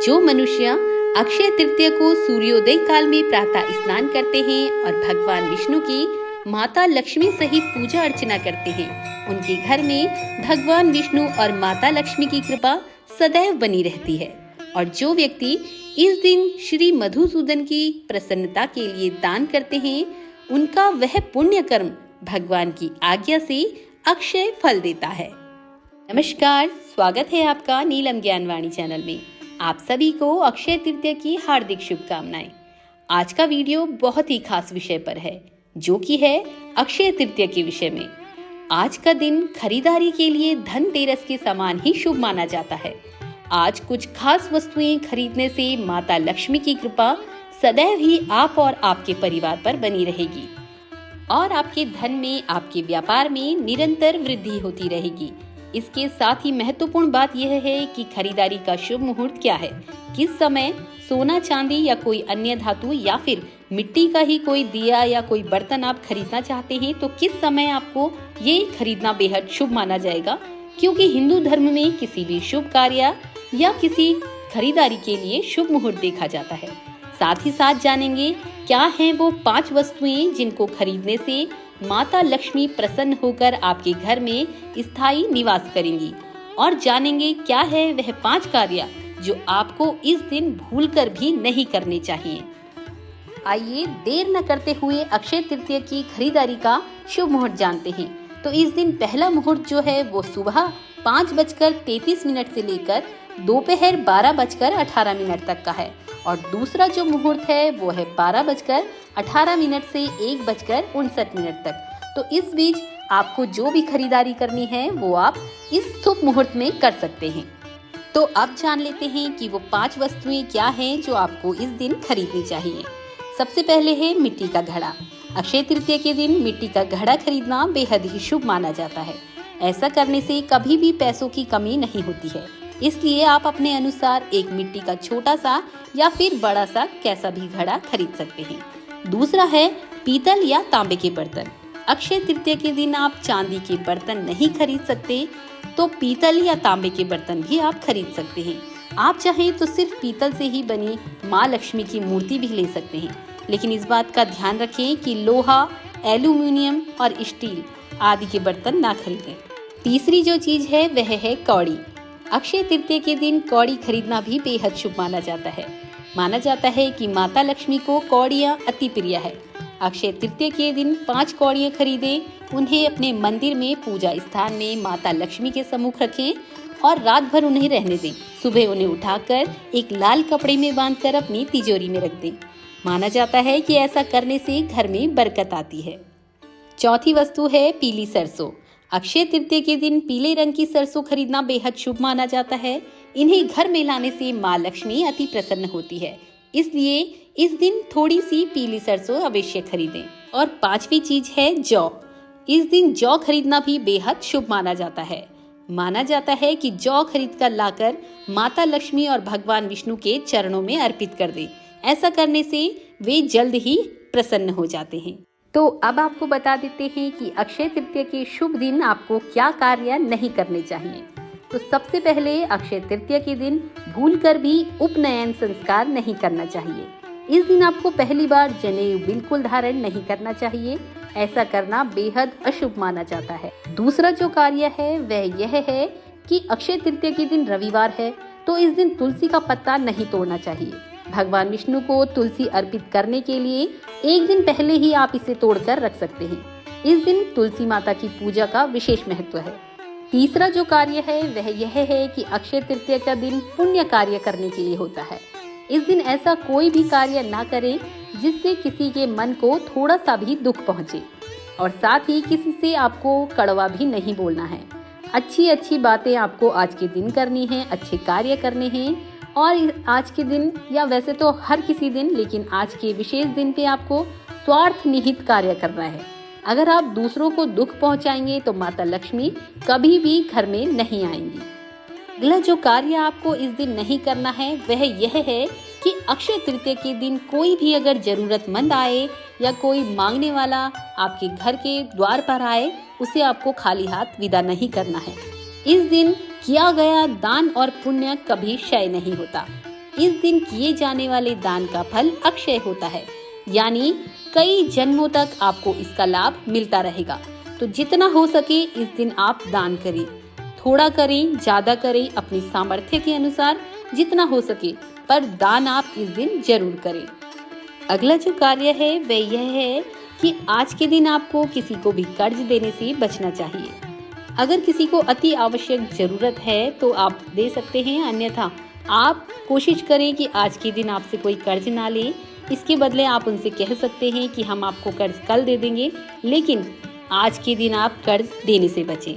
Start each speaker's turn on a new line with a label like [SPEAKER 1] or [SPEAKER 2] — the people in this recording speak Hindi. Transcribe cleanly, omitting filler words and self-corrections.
[SPEAKER 1] जो मनुष्य अक्षय तृतीया को सूर्योदय काल में प्रातः स्नान करते हैं और भगवान विष्णु की माता लक्ष्मी सहित पूजा अर्चना करते हैं, उनके घर में भगवान विष्णु और माता लक्ष्मी की कृपा सदैव बनी रहती है। और जो व्यक्ति इस दिन श्री मधुसूदन की प्रसन्नता के लिए दान करते हैं, उनका वह पुण्य कर्म भगवान की आज्ञा से अक्षय फल देता है। नमस्कार, स्वागत है आपका नीलम ज्ञानवाणी चैनल में। आप सभी को अक्षय तृतीया की हार्दिक शुभकामनाएं। आज का वीडियो बहुत ही खास विषय पर है, जो कि है अक्षय तृतीया के विषय में। आज का दिन खरीदारी के लिए धनतेरस के समान ही शुभ माना जाता है। आज कुछ खास वस्तुएं खरीदने से माता लक्ष्मी की कृपा सदैव ही आप और आपके परिवार पर बनी रहेगी और आपके धन में, आपके व्यापार में निरंतर वृद्धि होती रहेगी। इसके साथ ही महत्वपूर्ण बात यह है कि खरीदारी का शुभ मुहूर्त क्या है, किस समय सोना, चांदी या कोई अन्य धातु या फिर मिट्टी का ही कोई दिया या कोई बर्तन आप खरीदना चाहते हैं तो किस समय आपको ये खरीदना बेहद शुभ माना जाएगा, क्योंकि हिंदू धर्म में किसी भी शुभ कार्य या किसी खरीदारी के लिए शुभ मुहूर्त देखा जाता है। साथ ही साथ जानेंगे क्या हैं वो 5 वस्तुएं जिनको खरीदने से माता लक्ष्मी प्रसन्न होकर आपके घर में स्थायी निवास करेंगी, और जानेंगे क्या है वह 5 कार्य जो आपको इस दिन भूलकर भी नहीं करने चाहिए। आइए देर न करते हुए अक्षय तृतीया की खरीदारी का शुभ मुहूर्त जानते हैं। तो इस दिन पहला मुहूर्त जो है वो सुबह 5:33 से लेकर दोपहर 12:18 तक का है, और दूसरा जो मुहूर्त है वो है 12:18 से 1:59 तक। तो इस बीच आपको जो भी खरीदारी करनी है वो आप इस शुभ मुहूर्त में कर सकते हैं। तो अब जान लेते हैं कि वो 5 वस्तुएं क्या हैं जो आपको इस दिन खरीदनी चाहिए। सबसे पहले है मिट्टी का घड़ा। अक्षय तृतीया के दिन मिट्टी का घड़ा खरीदना बेहद ही शुभ माना जाता है। ऐसा करने से कभी भी पैसों की कमी नहीं होती है, इसलिए आप अपने अनुसार एक मिट्टी का छोटा सा या फिर बड़ा सा कैसा भी घड़ा खरीद सकते हैं। दूसरा है पीतल या तांबे के बर्तन। अक्षय तृतीया के दिन आप चांदी के बर्तन नहीं खरीद सकते तो पीतल या तांबे के बर्तन भी आप खरीद सकते हैं। आप चाहें तो सिर्फ पीतल से ही बनी माँ लक्ष्मी की मूर्ति भी ले सकते हैं, लेकिन इस बात का ध्यान रखें कि लोहा, एल्यूमिनियम और स्टील आदि के बर्तन ना खरीदें। तीसरी जो चीज है वह है कौड़ी। अक्षय तृतीया के दिन कौड़ी खरीदना भी बेहद शुभ माना जाता है। माना जाता है कि माता लक्ष्मी को कौड़ियाँ अति प्रिय है। अक्षय तृतीया के दिन 5 कौड़ियाँ खरीदें, उन्हें अपने मंदिर में पूजा स्थान में माता लक्ष्मी के सम्मुख रखें और रात भर उन्हें रहने दें। सुबह उन्हें उठाकर एक लाल कपड़े में बांधकर अपनी तिजोरी में रख दें। माना जाता है कि ऐसा करने से घर में बरकत आती है। चौथी वस्तु है पीली सरसों। अक्षय तृतीया के दिन पीले रंग की सरसों खरीदना बेहद शुभ माना जाता है। इन्हें घर में लाने से माँ लक्ष्मी अति प्रसन्न होती है, इसलिए इस दिन थोड़ी सी पीली सरसों अवश्य खरीदें। और 5वीं चीज है जौ। इस दिन जौ खरीदना भी बेहद शुभ माना जाता है। माना जाता है कि जौ खरीद कर लाकर माता लक्ष्मी और भगवान विष्णु के चरणों में अर्पित कर दें। ऐसा करने से वे जल्द ही प्रसन्न हो जाते हैं। तो अब आपको बता देते हैं कि अक्षय तृतीया के शुभ दिन आपको क्या कार्य नहीं करने चाहिए। तो सबसे पहले अक्षय तृतीया के दिन भूलकर भी उपनयन संस्कार नहीं करना चाहिए। इस दिन आपको पहली बार जनेऊ बिल्कुल धारण नहीं करना चाहिए। ऐसा करना बेहद अशुभ माना जाता है। दूसरा जो कार्य है वह यह है कि अक्षय तृतीया के दिन रविवार है, तो इस दिन तुलसी का पत्ता नहीं तोड़ना चाहिए। भगवान विष्णु को तुलसी अर्पित करने के लिए एक दिन पहले ही आप इसे तोड़कर रख सकते हैं। इस दिन तुलसी माता की पूजा का विशेष महत्व है। तीसरा जो कार्य है वह यह है कि अक्षय तृतीया का दिन पुण्य कार्य करने के लिए होता है। इस दिन ऐसा कोई भी कार्य ना करें जिससे किसी के मन को थोड़ा सा भी दुख पहुंचे, और साथ ही किसी से आपको कड़वा भी नहीं बोलना है। अच्छी अच्छी बातें आपको आज के दिन करनी है, अच्छे कार्य करने हैं। और आज के दिन, या वैसे तो हर किसी दिन, लेकिन आज के विशेष दिन पे आपको स्वार्थ निहित कार्य करना है। अगर आप दूसरों को दुख पहुंचाएंगे तो माता लक्ष्मी कभी भी घर में नहीं आएंगी। अगला जो कार्य आपको इस दिन नहीं करना है वह यह है कि अक्षय तृतीया के दिन कोई भी अगर जरूरतमंद आए या कोई मांगने वाला आपके घर के द्वार पर आए, उसे आपको खाली हाथ विदा नहीं करना है। इस दिन किया गया दान और पुण्य कभी क्षय नहीं होता, इस दिन किए जाने वाले दान का फल अक्षय होता है, यानी कई जन्मों तक आपको इसका लाभ मिलता रहेगा। तो जितना हो सके इस दिन आप दान करें, थोड़ा करें, ज्यादा करें, अपनी सामर्थ्य के अनुसार जितना हो सके, पर दान आप इस दिन जरूर करें। अगला जो कार्य है वह यह है कि आज के दिन आपको किसी को भी कर्ज देने से बचना चाहिए। अगर किसी को अति आवश्यक जरूरत है तो आप दे सकते हैं, अन्यथा आप कोशिश करें कि आज के दिन आपसे कोई कर्ज ना ले। इसके बदले आप उनसे कह सकते हैं कि हम आपको कर्ज कल दे देंगे, लेकिन आज के दिन आप कर्ज देने से बचें।